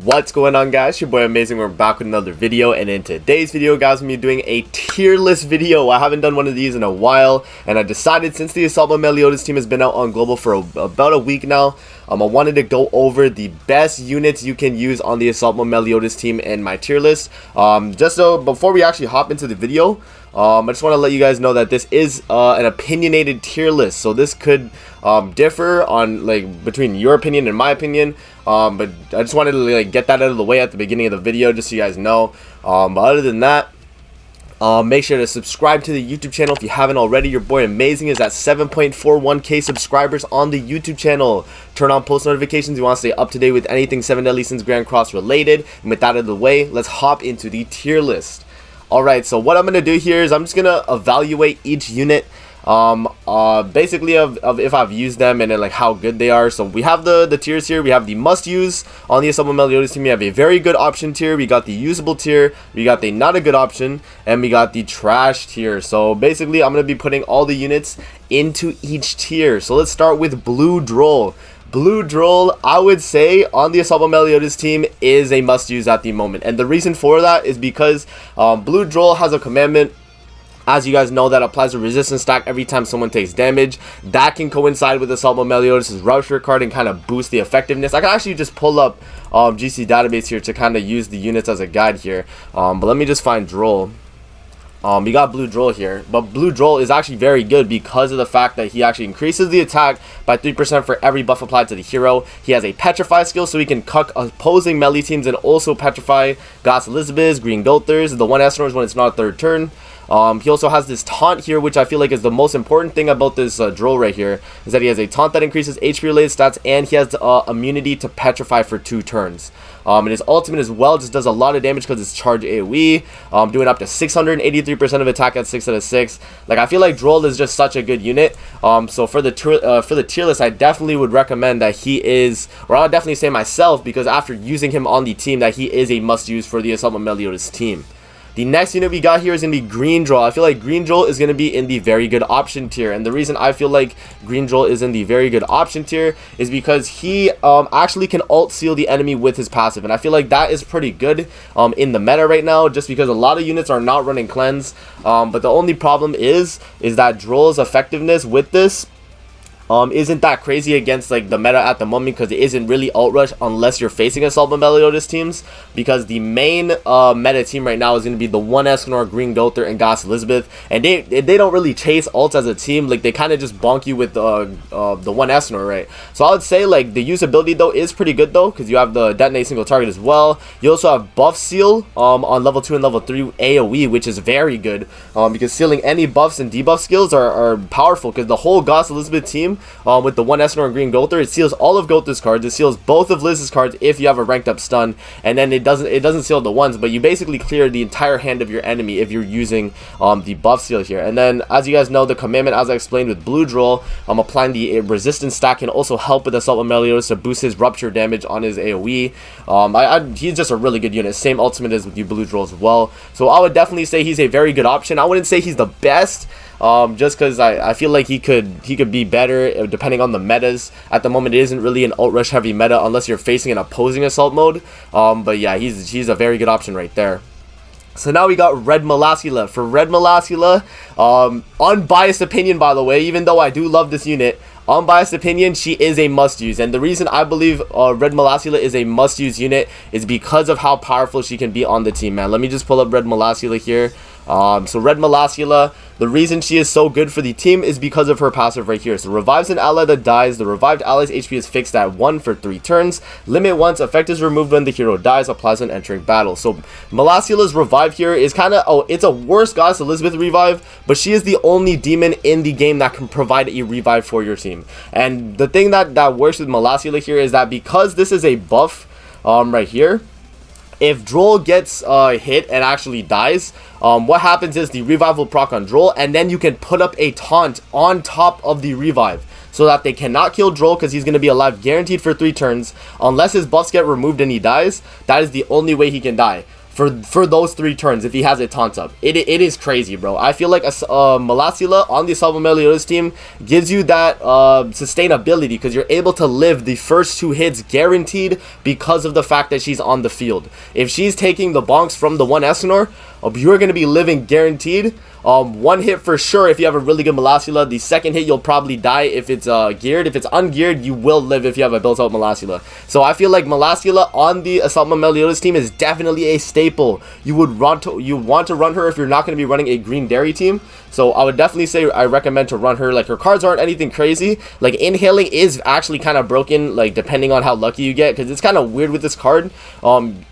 What's going on, guys? Your boy Amazing. We're back with another video, and in today's video, guys, I'm gonna be doing a tier list video. I haven't done one of these in a while, and I decided since the Assault Meliodas team has been out on global for about a week now, I wanted to go over the best units you can use on the Assault Meliodas team in my tier list. Just so before we actually hop into the video, I just want to let you guys know that this is an opinionated tier list, so this could differ on between your opinion and my opinion. But I just wanted to get that out of the way at the beginning of the video, just so you guys know. But other than that, make sure to subscribe to the YouTube channel if you haven't already. Your boy Amazing is at 7.41k subscribers on the YouTube channel. Turn on post notifications. You want to stay up to date with anything 7 Deadly Sins Grand Cross related. And with that out of the way, let's hop into the tier list. Alright, so what I'm going to do here is I'm just going to evaluate each unit basically of if I've used them and then how good they are. So we have the tiers here. We have the must use on the Assault Meliodas team. We have a very good option tier, we got the usable tier, we got the not a good option, and we got the trash tier. So basically I'm going to be putting all the units into each tier. So let's start with Blue Droll. Blue Droll, I would say, on the Assault Meliodas team is a must use at the moment, and the reason for that is because Blue Droll has a commandment, as you guys know, that applies a resistance stack every time someone takes damage. That can coincide with Assault Meliodas' Rupture card and kind of boost the effectiveness. I can actually just pull up GC database here to kind of use the units as a guide here. But let me just find Droll. We got Blue Droll here, but Blue Droll is actually very good because of the fact that he actually increases the attack by 3% for every buff applied to the hero. He has a Petrify skill, so he can cuck opposing melee teams and also petrify Goss Elizabeths, Green Gothers, the 1 Esterrosa when it's not third turn. He also has this taunt here, which I feel like is the most important thing about this Droll right here, is that he has a taunt that increases HP related stats, and he has immunity to petrify for 2 turns. And his ultimate as well just does a lot of damage because it's charge AoE, doing up to 683% of attack at 6 out of 6. I feel like Droll is just such a good unit. So for the tier list, I definitely would recommend that he is, or I'll definitely say myself, because after using him on the team, that he is a must use for the Assault Meliodas team. The next unit we got here is going to be Green Droll. I feel like Green Droll is going to be in the very good option tier. And the reason I feel like Green Droll is in the very good option tier is because he actually can ult seal the enemy with his passive. And I feel like that is pretty good in the meta right now, just because a lot of units are not running cleanse. But the only problem is that Droll's effectiveness with this isn't that crazy against the meta at the moment, because it isn't really ult rush unless you're facing Assault Meliodas teams, because the main meta team right now is going to be the 1 Escanor, Green Gother, and Goss Elizabeth, and they don't really chase ults as a team. They kind of just bonk you with the 1 Escanor, right? So I would say the usability though is pretty good though, because you have the detonate single target as well. You also have buff seal on level 2 and level 3 AoE, which is very good, because sealing any buffs and debuff skills are powerful, because the whole Goss Elizabeth team, with the 1 Escanor and Green Gother, it seals all of Gother's cards, it seals both of Liz's cards if you have a ranked up stun, and then it doesn't seal the ones, but you basically clear the entire hand of your enemy if you're using the buff seal here. And then, as you guys know, the commandment, as I explained with Blue Droll, applying the resistance stack can also help with Assault Meliodas to boost his Rupture damage on his AoE. He's just a really good unit, same ultimate as with you Blue Droll as well, so I would definitely say he's a very good option. I wouldn't say he's the best, just because I feel like he could be better depending on the metas. At the moment, it isn't really an ult rush heavy meta unless you're facing an opposing assault mode. But yeah, he's a very good option right there. So now we got Red Malacia. For Red Malacia, unbiased opinion by the way, even though I do love this unit, unbiased opinion, she is a must use. And the reason I believe Red Malacia is a must use unit is because of how powerful she can be on the team, man. Let me just pull up Red Malacia here. So Red Malacia, the reason she is so good for the team is because of her passive right here. So revives an ally that dies. The revived ally's HP is fixed at 1 for 3 turns. Limit once. Effect is removed when the hero dies. Applies when entering battle. So Malacia's revive here is kind of, it's a worse Goddess Elizabeth revive, but she is the only demon in the game that can provide a revive for your team. And the thing that works with Malacia here is that because this is a buff right here, if Droll gets hit and actually dies, what happens is the revive will proc on Droll, and then you can put up a taunt on top of the revive, so that they cannot kill Droll, because he's going to be alive guaranteed for 3 turns. Unless his buffs get removed and he dies, that is the only way he can die. for those 3 turns if he has a taunt up. It is crazy, bro. I feel like a Malacia on the Assault Meliodas team gives you that sustainability, because you're able to live the first 2 hits guaranteed because of the fact that she's on the field. If she's taking the bonks from the 1 Essenor, you're going to be living guaranteed. 1 hit for sure if you have a really good Malacia. The second hit you'll probably die if it's geared. If it's ungeared, you will live if you have a built out Malacia. So I feel like Malacia on the Assault Meliodas team is definitely a staple. You want to run her if you're not going to be running a green dairy team. So I would definitely say I recommend to run her. Like, her cards aren't anything crazy. Like, inhaling is actually kind of broken, like, depending on how lucky you get, because it's kind of weird with this card.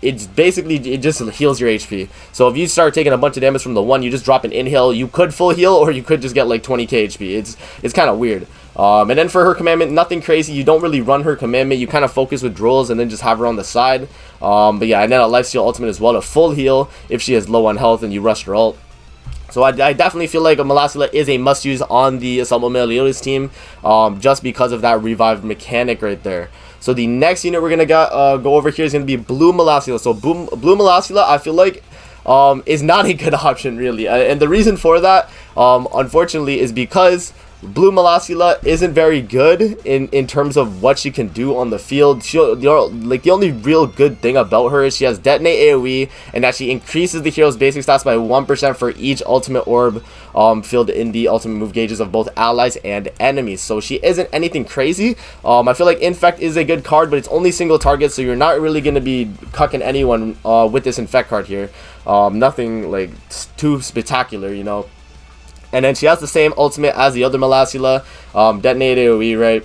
It's basically, it just heals your HP. So if you start taking a bunch of damage from the 1, you just drop an inhale. You could full heal, or you could just get like 20k HP. It's kind of weird. And then for her commandment, nothing crazy. You don't really run her commandment. You kind of focus with drolls and then just have her on the side. But yeah, and then a lifesteal ultimate as well to full heal if she is low on health and you rush her ult. So I definitely feel like a Malacia is a must-use on the Assault Meliodas team, just because of that revive mechanic right there. So the next unit we're going to go over here is going to be Blue Malacia. So Blue Malacia, I feel like, is not a good option, really. And the reason for that, unfortunately, is because Blue Malacia isn't very good in terms of what she can do on the field. Like, the only real good thing about her is she has Detonate AoE, and that she increases the hero's basic stats by 1% for each ultimate orb filled in the ultimate move gauges of both allies and enemies. So she isn't anything crazy. I feel like Infect is a good card, but it's only single target, so you're not really going to be cucking anyone with this Infect card here. Nothing like too spectacular, you know. And then she has the same ultimate as the other Malacia, Detonate AoE, right?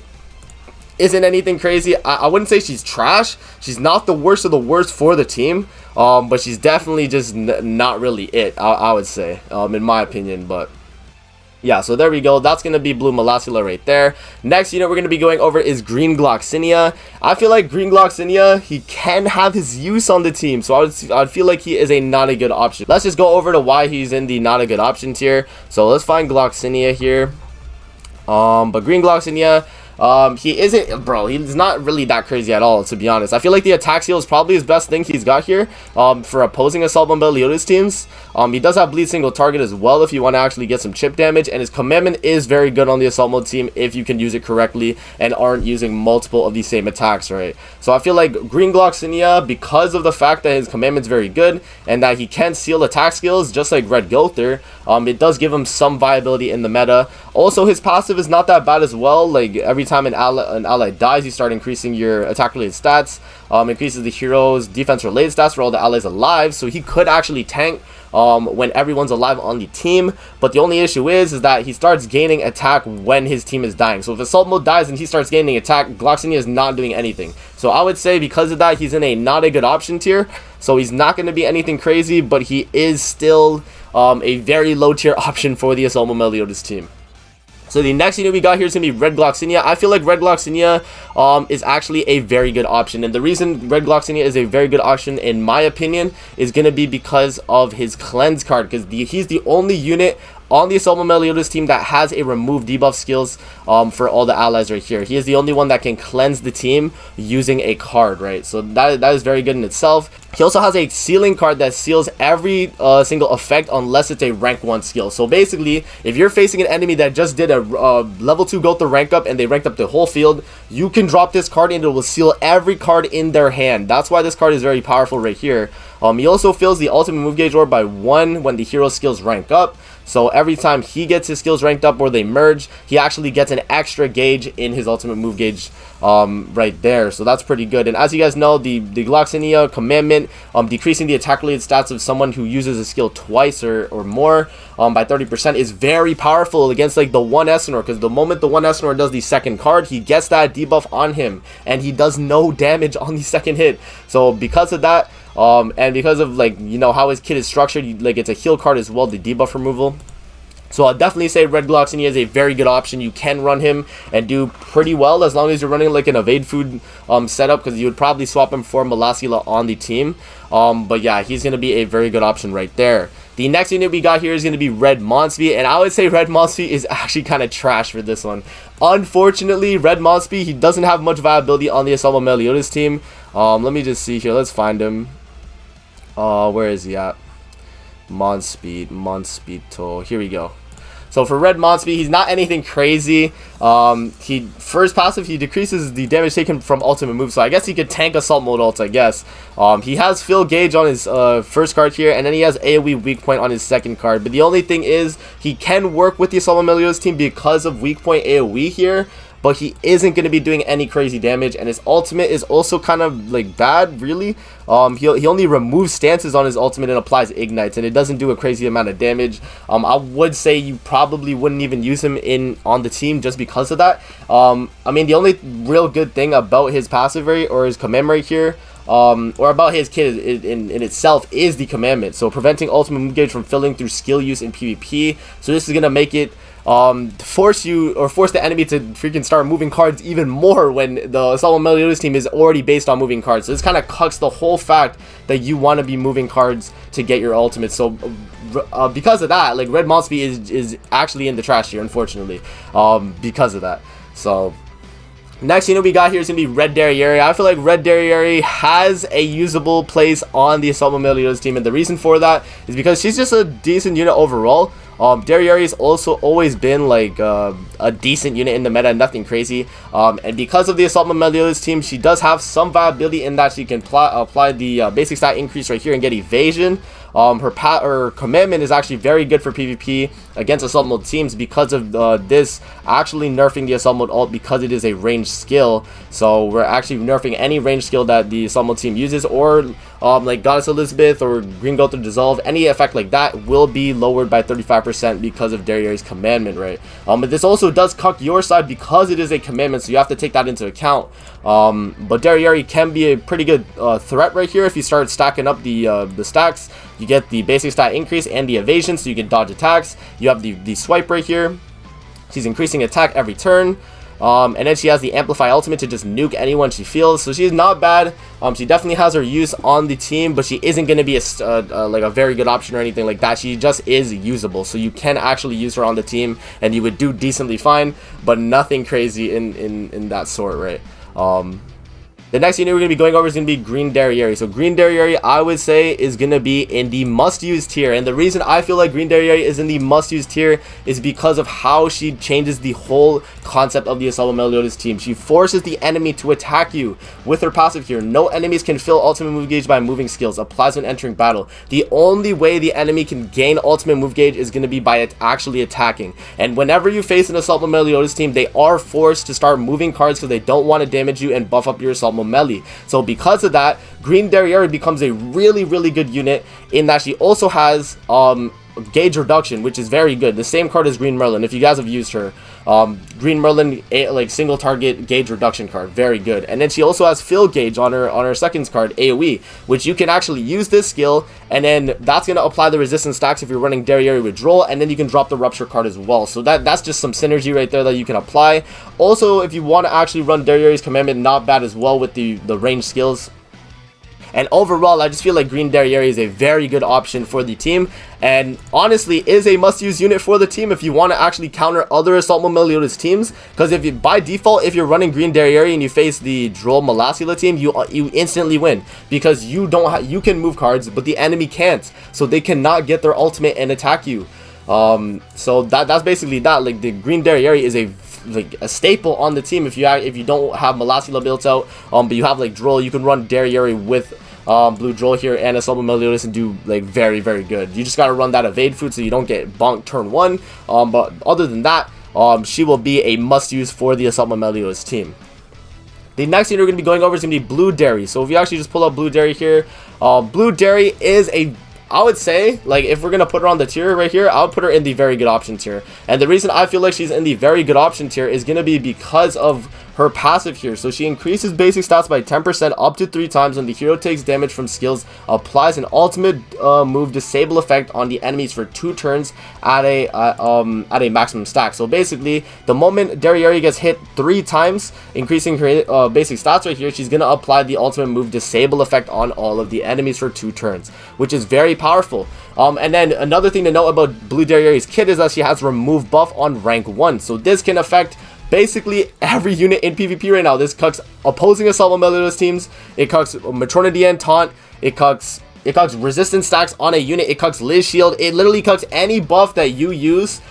Isn't anything crazy. I wouldn't say she's trash. She's not the worst of the worst for the team, but she's definitely just not really it, I would say, in my opinion. But yeah, so there we go. That's going to be Blue Malacia right there. Next unit we're going to be going over is Green Gloccinia. I feel like Green Gloccinia, he can have his use on the team, so I'd feel like he is not a good option. Let's just go over to why he's in the not a good option tier. So let's find Gloccinia here. But Green Gloccinia, he isn't, bro, he's not really that crazy at all, to be honest. I feel like the attack seal is probably his best thing he's got here for opposing Assault Meliodas teams. He does have bleed single target as well if you want to actually get some chip damage, and his commandment is very good on the Assault Mode team if you can use it correctly and aren't using multiple of the same attacks, right? So I feel like Green Gloccinia, because of the fact that his commandment's very good and that he can seal attack skills just like Red Gother, it does give him some viability in the meta. Also, his passive is not that bad as well. Like, every time an ally dies, you start increasing your attack related stats. Increases the hero's defense related stats for all the allies alive, so he could actually tank when everyone's alive on the team. But the only issue is that he starts gaining attack when his team is dying. So if Assault Mode dies and he starts gaining attack, Gloccinia is not doing anything. So I would say because of that, he's in a not a good option tier. So he's not going to be anything crazy, but he is still a very low tier option for the Assault Meliodas team. So the next unit we got here is going to be Red Gloccinia. I feel like Red Gloccinia is actually a very good option. And the reason Red Gloccinia is a very good option, in my opinion, is going to be because of his Cleanse card. Because he's the only unit on the Assault Meliodas team that has a remove debuff skills for all the allies right here. He is the only one that can cleanse the team using a card, right? So that is very good in itself. He also has a sealing card that seals every single effect unless it's a rank 1 skill. So basically, if you're facing an enemy that just did a level 2 Gotha rank up and they ranked up the whole field, you can drop this card and it will seal every card in their hand. That's why this card is very powerful right here. He also fills the ultimate move gauge orb by 1 when the hero skills rank up. So every time he gets his skills ranked up or they merge, he actually gets an extra gauge in his ultimate move gauge right there. So that's pretty good. And as you guys know, the Gloccinia commandment, decreasing the attack related stats of someone who uses a skill twice or more by 30% is very powerful against like the 1 Essenor, because the moment the 1 Essenor does the second card, he gets that debuff on him and he does no damage on the second hit. So because of that, and because of, like, you know, how his kit is structured, like, it's a heal card as well, the debuff removal. So I'll definitely say Red Gloccinia is a very good option. You can run him and do pretty well as long as you're running like an evade food setup, because you would probably swap him for Malacia on the team. But yeah, he's going to be a very good option right there. The next unit we got here is going to be Red Monsby, and I would say Red Monsby is actually kind of trash for this one. Unfortunately, Red Monsby, he doesn't have much viability on the Assault Meliodas team. Let me just see here. Let's find him. Where is he at? Monspeed, here we go. So for Red Monspeed, he's not anything crazy. He first passive, he decreases the damage taken from ultimate moves. So I guess he could tank Assault Mode ult, I guess. He has Fill Gauge on his first card here, and then he has AoE Weak Point on his second card. But the only thing is, he can work with the Assault Mode Meliodas team because of Weak Point AoE here. But he isn't going to be doing any crazy damage, and his ultimate is also kind of like bad, really. He only removes stances on his ultimate and applies ignites, and it doesn't do a crazy amount of damage. I would say you probably wouldn't even use him on the team just because of that. I mean, the only real good thing about his passive rate or his command rate here, or about his kit in itself, is the commandment. So preventing ultimate move gauge from filling through skill use in PvP. So this is going to make it force the enemy to freaking start moving cards even more when the Assault Meliodas team is already based on moving cards. So this kind of cuts the whole fact that you want to be moving cards to get your ultimate. So because of that, like, Red Monspeed is actually in the trash here, unfortunately, because of that. So next unit we got here is going to be Red Derriere. I feel like Red Derriere has a usable place on the Assault Meliodas team, and the reason for that is because she's just a decent unit overall. Derriere has also always been like a decent unit in the meta, nothing crazy. And because of the Assault Meliodas team, she does have some viability in that she can apply the basic stat increase right here and get evasion. Her commandment is actually very good for PvP against Assault Mode teams because of this actually nerfing the Assault Mode ult because it is a ranged skill. So we're actually nerfing any ranged skill that the Assault Mode team uses, or like Goddess Elizabeth or Green Gold to Dissolve. Any effect like that will be lowered by 35% because of Derriere's commandment, right? But this also does cuck your side because it is a commandment, so you have to take that into account. But Derriere can be a pretty good threat right here if you start stacking up the stacks. You get the basic stat increase and the evasion, so you can dodge attacks. You have the swipe right here. She's increasing attack every turn. And then she has the Amplify ultimate to just nuke anyone she feels. So she's not bad. She definitely has her use on the team, but she isn't going to be like a very good option or anything like that. She just is usable, so you can actually use her on the team, and you would do decently fine, but nothing crazy in that sort, right? The next unit we're going to be going over is going to be Green Derriere. So Green Derriere, I would say, is going to be in the must-use tier. And the reason I feel like Green Derriere is in the must-use tier is because of how she changes the whole concept of the Assault Meliodas team. She forces the enemy to attack you with her passive here. No enemies can fill ultimate move gauge by moving skills. Applies when entering battle. The only way the enemy can gain ultimate move gauge is going to be by actually attacking. And whenever you face an Assault Meliodas team, they are forced to start moving cards because they don't want to damage you and buff up your Assault melee. So because of that, Green Derriere becomes a really good unit in that she also has gauge reduction, which is very good. The same card as Green Merlin, if you guys have used her. Green Merlin, like single target gauge reduction card, very good. And then she also has Fill Gauge on her second card, AoE, which you can actually use this skill, and then that's going to apply the resistance stacks if you're running Derriere Withdrawal, and then you can drop the Rupture card as well. So that's just some synergy right there that you can apply. Also, if you want to actually run Derriere's commandment, not bad as well with the range skills. And overall, I just feel like Green Derriere is a very good option for the team, and honestly is a must-use unit for the team if you want to actually counter other Assault Meliodas teams. Because if you, by default, if you're running Green Derriere and you face the Droll Malacia team, you instantly win because you can move cards, but the enemy can't, so they cannot get their ultimate and attack you. So that's basically that. Like, the Green Derriere is a staple on the team if you don't have Malacia built out, but you have like Droll. You can run Derriere with Blue Droll here and Assault Meliodas and do like very good. You just got to run that evade food so you don't get bonked turn 1, but other than that, she will be a must-use for the Assault Meliodas team. The next unit we're going to be going over is going to be Blue Derry. So if you actually just pull up Blue Derry here, Blue Derry is I would say, like, if we're going to put her on the tier right here, I would put her in the very good option tier. And the reason I feel like she's in the very good option tier is going to be because of her passive here. So she increases basic stats by 10% up to 3 times when the hero takes damage from skills, applies an ultimate move disable effect on the enemies for 2 turns at a maximum stack. So basically, the moment Derriere gets hit 3 times, increasing her basic stats right here, she's going to apply the ultimate move disable effect on all of the enemies for 2 turns, which is very powerful. And then another thing to note about Blue Derriere's kit is that she has remove buff on rank 1. So this can affect basically every unit in PvP right now. This cucks opposing Assault Meliodas teams. It cucks Matronity and Taunt. It cucks it cucks resistance stacks on a unit, it cucks Liz Shield, it literally cucks any buff that you use.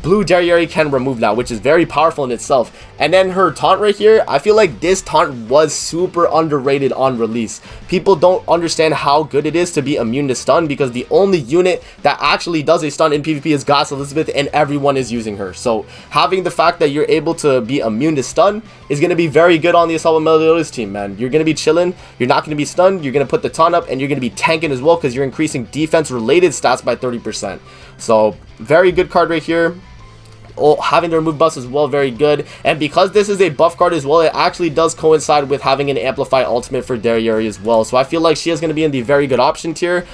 Blue Derriere can remove now, which is very powerful in itself. And then her taunt right here, I feel like this taunt was super underrated on release. People don't understand how good it is to be immune to stun, because the only unit that actually does a stun in PvP is Goddess Elizabeth, and everyone is using her. So having the fact that you're able to be immune to stun is going to be very good on the Assault with Meliodas team, man. You're going to be chilling, you're not going to be stunned, you're going to put the taunt up, and you're going to be tanking as well, because you're increasing defense related stats by 30%. So very good card right here. Oh, having the remove buffs as well, very good. And because this is a buff card as well, it actually does coincide with having an amplify ultimate for Derriere as well. So I feel like she is going to be in the very good option tier.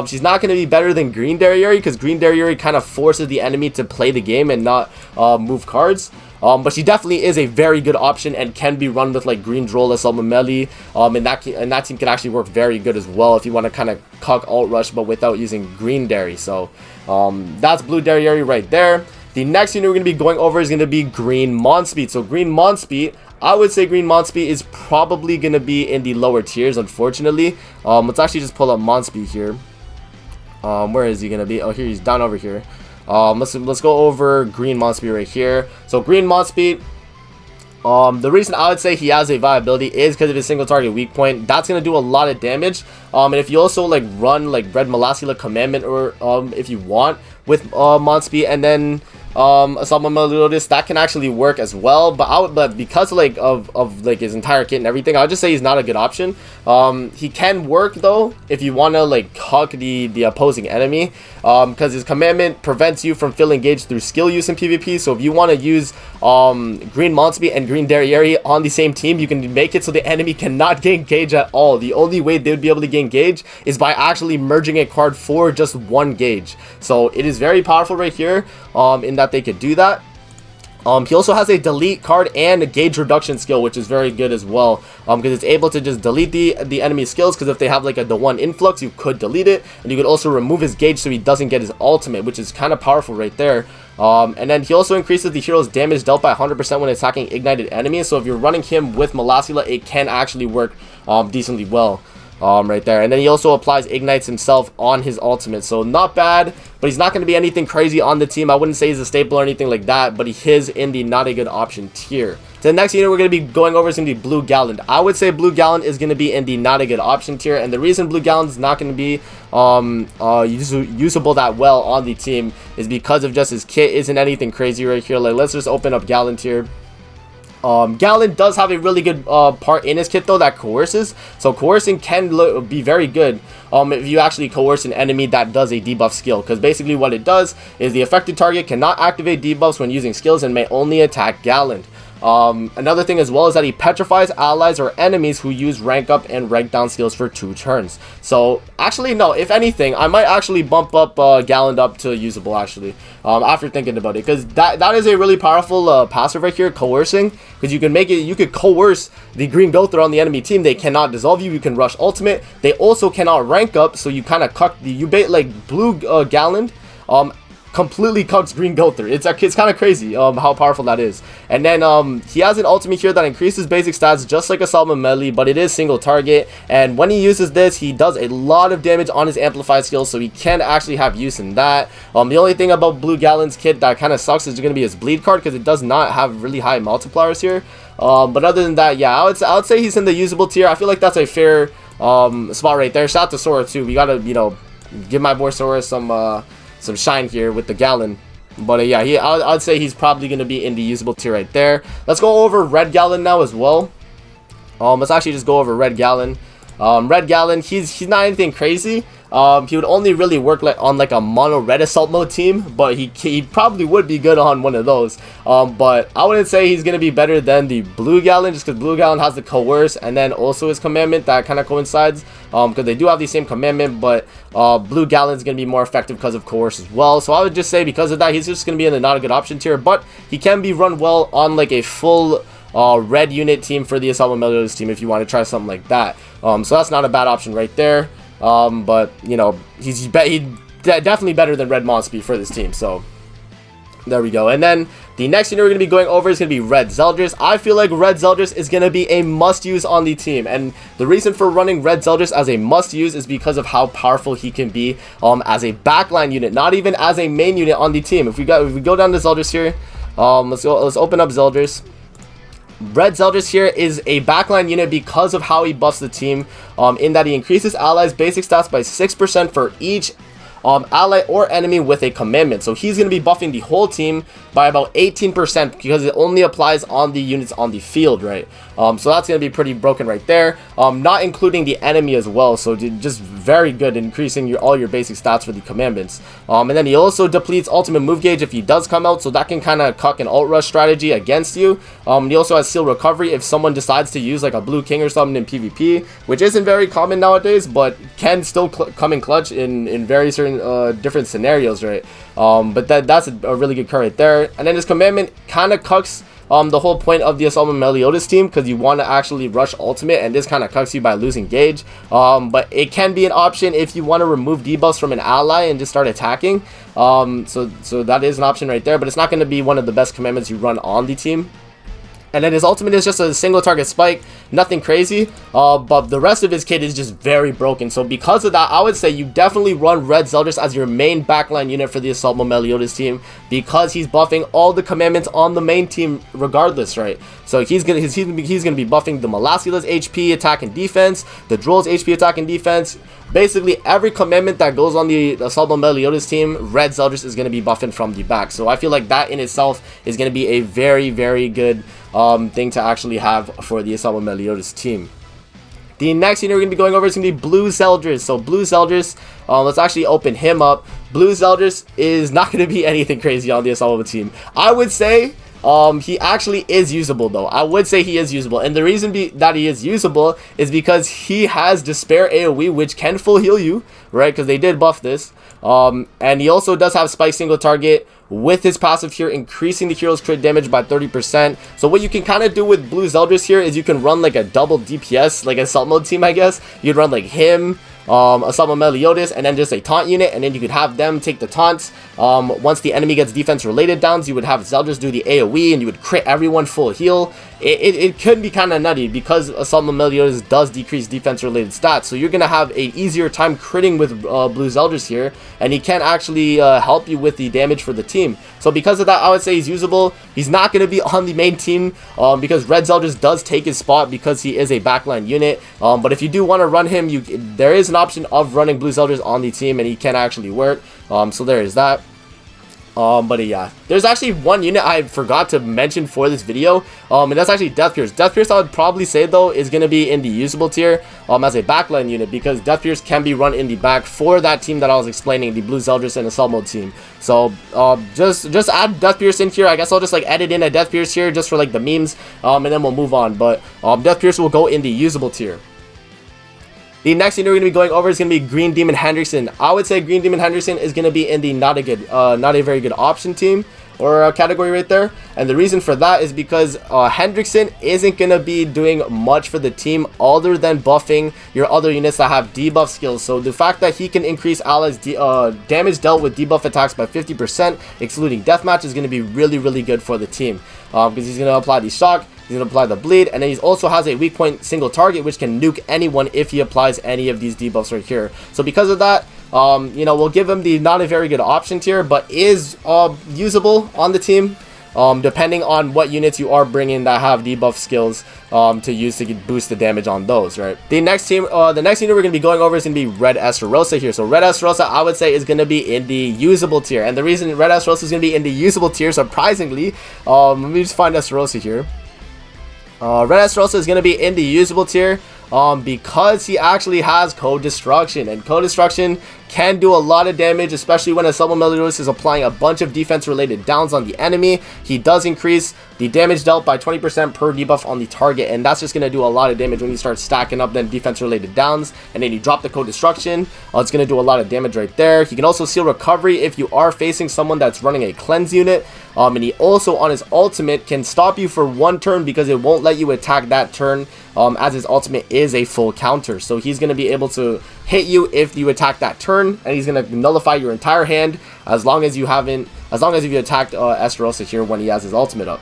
She's not going to be better than Green Derriere, because Green Derriere kind of forces the enemy to play the game and not move cards. But she definitely is a very good option and can be run with like Green Droll, Assault Melee, and that team can actually work very good as well if you want to kind of cuck alt rush but without using Green Derry. So that's Blue Derriere right there. The next unit we're going to be going over is going to be Green Monspeed. So Green Monspeed, I would say Green Monspeed is probably going to be in the lower tiers, unfortunately. Let's actually just pull up Monspeed here. Where is he going to be? Oh, here, he's down over here. Let's go over Green Monspeed right here. So Green Monspeed, the reason I would say he has a viability is because of his single target weak point. That's going to do a lot of damage. And if you also like run like Red Malacia commandment, or if you want with Monspeed and then Assault with Meliodas, that can actually work as well. But because like of like his entire kit and everything, I would just say he's not a good option. He can work though if you want to like cuck the opposing enemy, because his commandment prevents you from filling gauge through skill use in PvP. So if you want to use Green Monspeed and Green Derriere on the same team, you can make it so the enemy cannot gain gauge at all. The only way they would be able to gain gauge is by actually merging a card for just one gauge. So it is very powerful right here, in that they could do that. He also has a delete card and a gauge reduction skill, which is very good as well, because it's able to just delete the enemy skills, because if they have like the one influx, you could delete it, and you could also remove his gauge so he doesn't get his ultimate, which is kind of powerful right there. And then he also increases the hero's damage dealt by 100% when attacking ignited enemies. So if you're running him with Malacia, it can actually work decently well. Right there. And then he also applies ignites himself on his ultimate, so not bad, but he's not going to be anything crazy on the team. I wouldn't say he's a staple or anything like that, but he is in the not a good option tier. So the next unit we're going to be going over is going to be Blue Gallant. I would say Blue Gallant is going to be in the not a good option tier, and the reason Blue Gallant is not going to be usable that well on the team is because of just his kit isn't anything crazy right here. Like, let's just open up Gallant here. Gallant does have a really good part in his kit though, that coerces. So coercing can be very good if you actually coerce an enemy that does a debuff skill, because basically what it does is the affected target cannot activate debuffs when using skills and may only attack Gallant. Another thing as well is that he petrifies allies or enemies who use rank up and rank down skills for 2 turns. So actually no, if anything, I might actually bump up Gallant up to usable actually, after thinking about it, because that is a really powerful passive right here, coercing, because you can make it, you could coerce the Green Gother on the enemy team. They cannot dissolve you, you can rush ultimate, they also cannot rank up, so you kind of cuck the, you bait like Blue Gallant completely cucks Green Gother. It's kind of crazy how powerful that is. And then he has an ultimate here that increases basic stats just like Assault Melee, but it is single target, and when he uses this, he does a lot of damage on his amplified skills, so he can actually have use in that. The only thing about Blue Gallant's kit that kind of sucks is going to be his bleed card, because it does not have really high multipliers here. But other than that, yeah, I would say he's in the usable tier. I feel like that's a fair spot right there. Shout out to Sora too. We gotta, you know, give my boy Sora some shine here with the Gallant. But yeah, I'd say he's probably going to be in the usable tier right there. Let's go over Red Gallant now as well. Let's actually just go over Red Gallant. Red Gallant, he's not anything crazy. He would only really work like on like a mono red assault mode team, but he probably would be good on one of those. But I wouldn't say he's gonna be better than the Blue Gallant, just because Blue Gallant has the coerce and then also his commandment that kind of coincides, because they do have the same commandment, but Blue Gallant's gonna be more effective because of coerce as well. So I would just say because of that, he's just gonna be in the not a good option tier, but he can be run well on like a full red unit team for the Assault with Meliodas team if you want to try something like that. So that's not a bad option right there. But you know, he's definitely better than Red Monspeed for this team. So There we go. And then the next unit we're going to be going over is going to be Redzelda. I feel like Redzelda is going to be a must-use on the team. And the reason for running Redzelda as a must-use is because of how powerful he can be as a backline unit, not even as a main unit on the team. If we go down to Zeldas here, let's open up Zeldas. Redzelda here is a backline unit because of how he buffs the team, in that he increases allies' basic stats by 6% for each ally or enemy with a commandment. So he's going to be buffing the whole team by about 18% because it only applies on the units on the field, right? So that's going to be pretty broken right there, not including the enemy as well. So just very good, increasing all your basic stats for the commandments. And then he also depletes ultimate move gauge if he does come out, so that can kind of cuck an ult rush strategy against you. He also has seal recovery if someone decides to use like a blue king or something in PvP, which isn't very common nowadays, but can still come in clutch in very certain different scenarios, right? But that's a really good card right there. And then his commandment kind of cucks the whole point of the Assault Meliodas team, because you want to actually rush ultimate, and this kind of cucks you by losing gauge. But it can be an option if you want to remove debuffs from an ally and just start attacking. So that is an option right there, but it's not going to be one of the best commandments you run on the team. And then his ultimate is just a single target spike, nothing crazy, but the rest of his kit is just very broken. So because of that, I would say you definitely run Redzelda as your main backline unit for the Assault Meliodas team, because he's buffing all the commandments on the main team regardless, right? So he's gonna be buffing the Malacia's HP, attack and defense, the Droll's HP, attack and defense. Basically every commandment that goes on the Assault Meliodas team, Redzelda is going to be buffing from the back. So I feel like that in itself is going to be a very, very good thing to actually have for the Assault Meliodas team. The next unit we're going to be going over is going to be Bluezelda. So Bluezelda, let's actually open him up. Bluezelda is not going to be anything crazy on the Assault team. I would say he actually is usable though. I would say he is usable, and the reason that he is usable is because he has Despair AoE, which can full heal you, right? Because they did buff this. And he also does have Spike single target with his passive here, increasing the hero's crit damage by 30%. So what you can kind of do with Bluezelda here is you can run like a double DPS, like a Assault mode team, I guess. You'd run like him, Assault Meliodas, and then just a taunt unit, and then you could have them take the taunts. Once the enemy gets defense related downs, you would have Zeldas do the AoE, and you would crit everyone full heal. It could be kind of nutty because Assault Meliodas does decrease defense related stats, so you're gonna have an easier time critting with Bluezelda here, and he can actually help you with the damage for the team. So because of that, I would say he's usable. He's not going to be on the main team because Redzelda does take his spot because he is a backline unit. But if you do want to run him, there is an option of running Bluezelda on the team, and he can actually work. So there is that. But yeah, there's actually one unit I forgot to mention for this video, and that's actually Death Pierce. Death Pierce, I would probably say though, is going to be in the usable tier as a backline unit, because Death Pierce can be run in the back for that team that I was explaining, the Bluezelda and Assault mode team. So just add Death Pierce in here. I guess I'll just like edit in a Death Pierce here just for like the memes, and then we'll move on. But Death Pierce will go in the usable tier. The next unit we're going to be going over is going to be Green Demon Hendrickson. I would say Green Demon Hendrickson is going to be in the not a very good option team or category right there. And the reason for that is because Hendrickson isn't going to be doing much for the team other than buffing your other units that have debuff skills. So the fact that he can increase allies damage dealt with debuff attacks by 50%, excluding deathmatch, is going to be really, really good for the team, because he's going to apply the shock, he's going to apply the bleed, and then he also has a weak point single target, which can nuke anyone if he applies any of these debuffs right here. So because of that, you know, we'll give him the not a very good option tier, but is usable on the team, depending on what units you are bringing that have debuff skills to use to boost the damage on those, right? The next unit we're going to be going over is going to be Red Esterrosa here. So Red Esterrosa, I would say, is going to be in the usable tier, and the reason Red Esterrosa is going to be in the usable tier, surprisingly, let me just find Esterrosa here. Red Esterrosa is going to be in the usable tier because he actually has Code Destruction, and Code Destruction can do a lot of damage, especially when a Meliodas is applying a bunch of defense related downs on the enemy. He does increase the damage dealt by 20% per debuff on the target, and that's just going to do a lot of damage when you start stacking up then defense related downs, and then you drop the Code Destruction. It's going to do a lot of damage right there. He can also seal recovery if you are facing someone that's running a cleanse unit, and he also on his ultimate can stop you for one turn because it won't let you attack that turn as his ultimate is a full counter. So he's going to be able to hit you if you attack that turn, and he's going to nullify your entire hand as long as you attacked Esterrosa here when he has his ultimate up.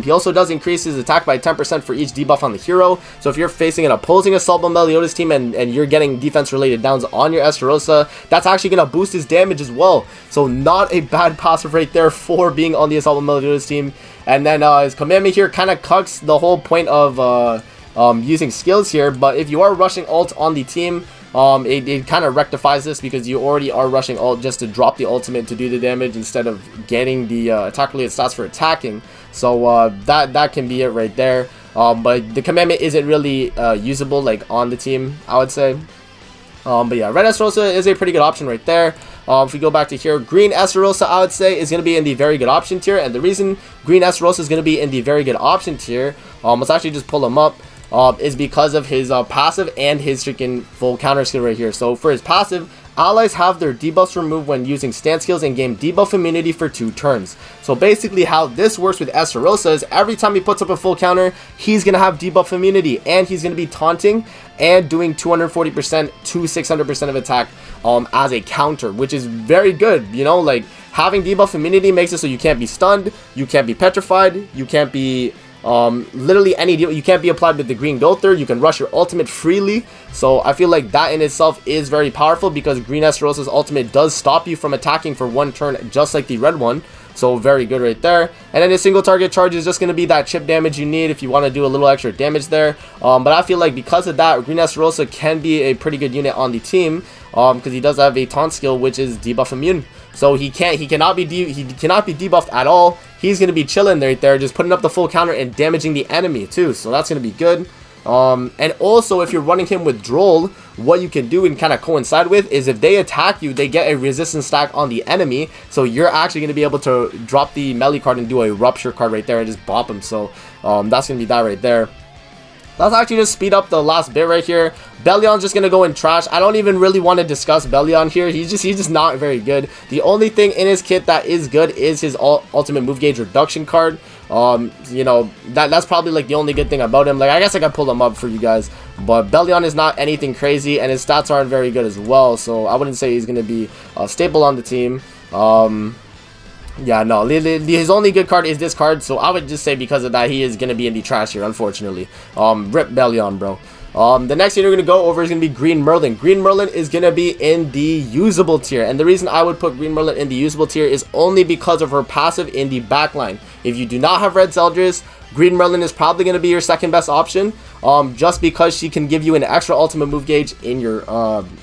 He also does increase his attack by 10% for each debuff on the hero. So if you're facing an opposing Assault Meliodas team and you're getting defense related downs on your Esterrosa, that's actually going to boost his damage as well. So not a bad passive right there for being on the Assault Meliodas team. And then his commandment here kind of cuts the whole point of using skills here. But if you are rushing ult on the team, it kind of rectifies this because you already are rushing ult just to drop the ultimate to do the damage instead of getting the attack related stats for attacking. So that can be it right there. But the commandment isn't really usable like on the team, I would say. But yeah, red Esterrosa is a pretty good option right there. If we go back to here, green Esterrosa, I would say, is going to be in the very good option tier. And the reason green Esterrosa is going to be in the very good option tier, let's actually just pull him up, is because of his passive and his freaking full counter skill right here. So for his passive, allies have their debuffs removed when using stand skills and gain debuff immunity for 2 turns. So basically how this works with Esterrosa is every time he puts up a full counter, he's going to have debuff immunity, and he's going to be taunting and doing 240% to 600% of attack as a counter, which is very good. You know, like having debuff immunity makes it so you can't be stunned, you can't be petrified, you can't be literally any deal. You can't be applied with the green Gother. You can rush your ultimate freely. So I feel like that in itself is very powerful because green Esterrosa's ultimate does stop you from attacking for 1 turn, just like the red one. So very good right there. And then a single target charge is just going to be that chip damage you need if you want to do a little extra damage there. But I feel like because of that, green Esterrosa can be a pretty good unit on the team because he does have a taunt skill which is debuff immune. So he cannot be debuffed at all. He's going to be chilling right there, just putting up the full counter and damaging the enemy too. So that's going to be good. And also if you're running him with Droll, what you can do and kind of coincide with is if they attack you, they get a resistance stack on the enemy. So you're actually going to be able to drop the melee card and do a rupture card right there and just bop him. So that's going to be that right there. Let's actually just speed up the last bit right here. Bellion's just going to go in trash. I don't even really want to discuss Bellion here. He's just not very good. The only thing in his kit that is good is his ultimate move gauge reduction card. You know, that's probably like the only good thing about him. Like, I guess I could pull him up for you guys, but Bellion is not anything crazy and his stats aren't very good as well. So I wouldn't say he's going to be a staple on the team. Yeah, no, his only good card is this card, so I would just say because of that, he is going to be in the trash here, unfortunately. Rip Bellion, bro. The next thing we're going to go over is going to be Green Merlin. Green Merlin is going to be in the usable tier, and the reason I would put Green Merlin in the usable tier is only because of her passive in the backline. If you do not have Redzelda, Green Merlin is probably going to be your second best option, just because she can give you an extra ultimate move gauge in your,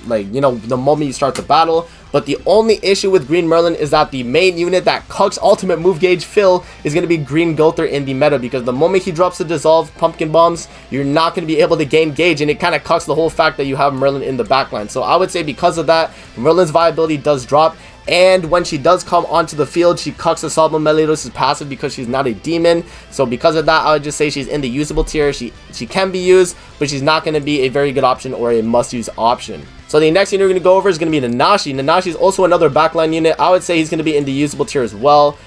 like, you know, the moment you start the battle. But the only issue with Green Merlin is that the main unit that cucks ultimate move gauge fill is going to be Green Gother in the meta, because the moment he drops the dissolve pumpkin bombs, you're not going to be able to gain gauge, and it kind of cucks the whole fact that you have Merlin in the backline. So I would say because of that, Merlin's viability does drop. And when she does come onto the field, she cucks Assault Meliodas' passive because she's not a demon. So because of that, I would just say she's in the usable tier. She can be used, but she's not going to be a very good option or a must-use option. So the next unit we're going to go over is going to be Nanashi. Nanashi is also another backline unit. I would say he's going to be in the usable tier as well,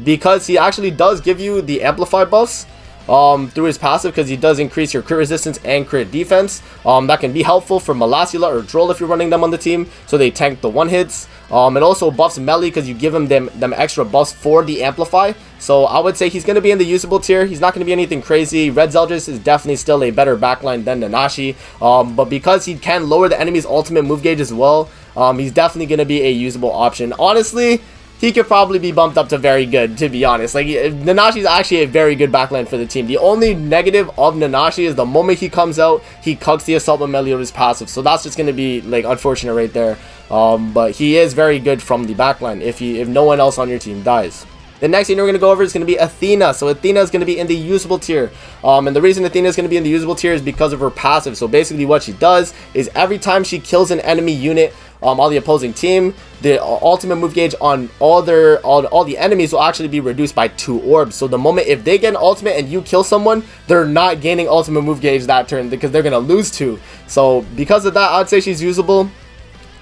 because he actually does give you the amplify buffs through his passive, because he does increase your crit resistance and crit defense. That can be helpful for Malacia or Droll if you're running them on the team, so they tank the one hits. It also buffs melee because you give him them extra buffs for the amplify. So I would say he's going to be in the usable tier. He's not going to be anything crazy. Redzelda is definitely still a better backline than Nanashi, but because he can lower the enemy's ultimate move gauge as well, he's definitely going to be a usable option. Honestly, he could probably be bumped up to very good, to be honest. Like, Nanashi is actually a very good backline for the team. The only negative of Nanashi is the moment he comes out, he cucks the Assault Meliodas passive. So that's just going to be, like, unfortunate right there. But he is very good from the backline if no one else on your team dies. The next thing we're going to go over is going to be Athena. So Athena is going to be in the usable tier. And the reason Athena is going to be in the usable tier is because of her passive. So basically what she does is every time she kills an enemy unit on the opposing team, the ultimate move gauge on all the enemies will actually be reduced by 2 orbs. So the moment if they get an ultimate and you kill someone, they're not gaining ultimate move gauge that turn because they're going to lose 2. So because of that, I'd say she's usable.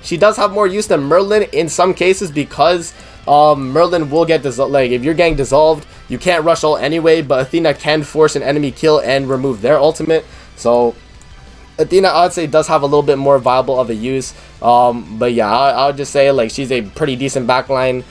she does have more use than Merlin in some cases, because Merlin will get like, if you're getting dissolved, you can't rush ult anyway, but Athena can force an enemy kill and remove their ultimate. So Athena, I would say, does have a little bit more viable of a use. But yeah, I would just say, like, she's a pretty decent backline,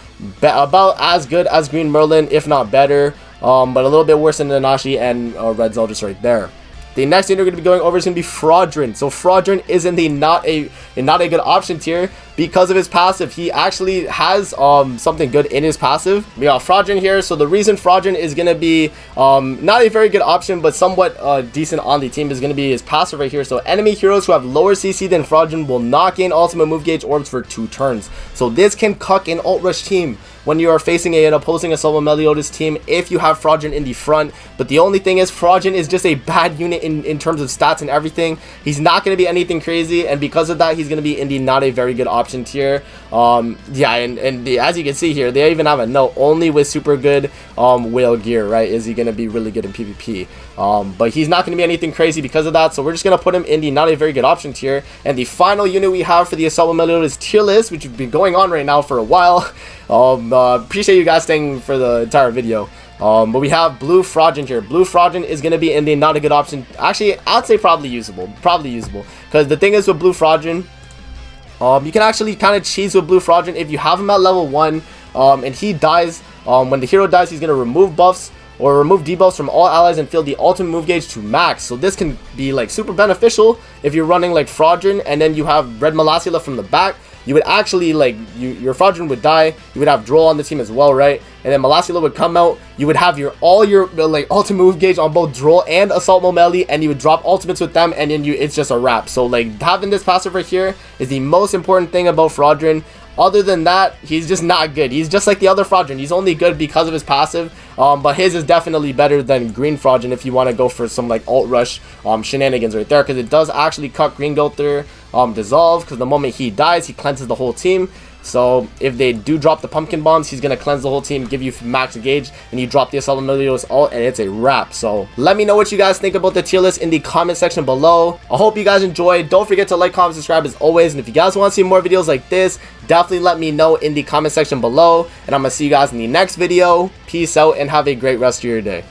about as good as Green Merlin, if not better, but a little bit worse than Nanashi and Redzelda just right there. The next unit we're going to be going over is going to be Fraudrin. So Fraudrin is in the not a good option tier because of his passive. He actually has something good in his passive. We got Fraudrin here. So the reason Fraudrin is going to be not a very good option, but somewhat decent on the team, is going to be his passive right here. So enemy heroes who have lower CC than Fraudrin will not gain ultimate move gauge orbs for 2 turns. So this can cuck an ult rush team when you are facing an opposing Assault Meliodas team if you have Fraudrin in the front. But the only thing is, Fraudrin is just a bad unit in terms of stats and everything. He's not going to be anything crazy, and because of that, he's going to be in the not a very good option tier. Yeah, and as you can see here, they even have a note, only with super good whale gear, right, is he going to be really good in PvP. But he's not going to be anything crazy because of that, so we're just going to put him in the not a very good option tier. And the final unit we have for the Assault Meliodas tier list, which has been going on right now for a while, appreciate you guys staying for the entire video. But we have Blue Fraudrin here. Blue Fraudrin is going to be in the not a good option. Actually, I'd say probably usable. Because the thing is with Blue Fraudrin, you can actually kind of cheese with Blue Fraudrin if you have him at level 1, and he dies. When the hero dies, he's going to remove buffs or remove debuffs from all allies and fill the ultimate move gauge to max. So this can be like super beneficial if you're running like Fraudrin and then you have Red Malacia from the back. You would actually, like, your Fraudrin would die, you would have Droll on the team as well, right? And then Malacia would come out, you would have all your like ultimate move gauge on both Droll and Assault Melee, and you would drop ultimates with them, and then it's just a wrap. So like, having this passive right here is the most important thing about Fraudrin. Other than that, he's just not good. He's just like the other Fraudrin. He's only good because of his passive, but his is definitely better than Green Fraudrin if you want to go for some like ult rush shenanigans right there, because it does actually cut Green Gilther dissolve, because the moment he dies, he cleanses the whole team. So if they do drop the pumpkin bombs, he's going to cleanse the whole team, give you max gauge, and you drop the Assault Meliodas ult, and it's a wrap. So let me know what you guys think about the tier list in the comment section below. I hope you guys enjoyed. Don't forget to like, comment, subscribe as always. And if you guys want to see more videos like this, definitely let me know in the comment section below. And I'm going to see you guys in the next video. Peace out and have a great rest of your day.